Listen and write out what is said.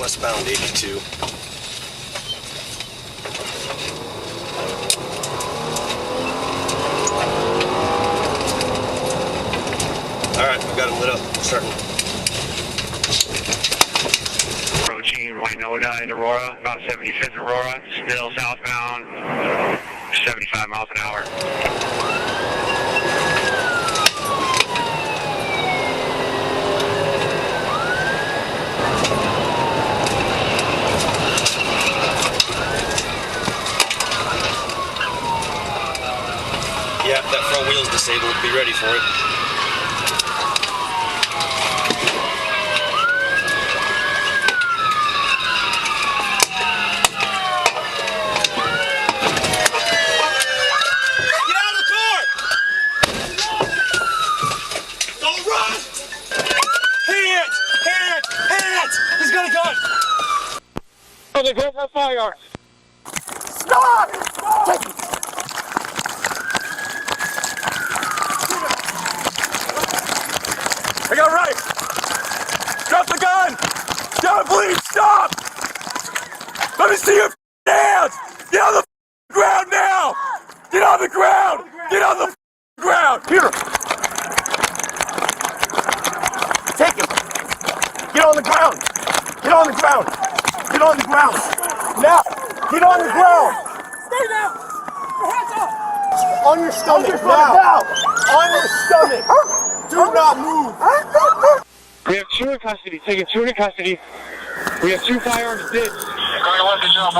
westbound 82. Alright, we've got him lit up. Starting. Approaching Winona and Aurora, about 75th Aurora, still southbound, 75 miles an hour. Yeah, that front wheel's disabled. Be ready for it. Get out of the car! Don't run! Hands! Hands! Hands! He's got a gun! Oh, they got my fire! Stop! Take it! I got right! Drop the gun! Don't bleed! Stop! Let me see your hands! Get on the ground now! Get on the ground! Get on the ground! Here! Take him! Get on the ground! Get on the ground! Get on the ground! Now! Get on the ground! Stay down! Your hands up! On your stomach! Now! On your stomach! Do not move! We have 2 in custody, taking 2 into custody. We have 2 firearms ditched. Going to 1 to 0,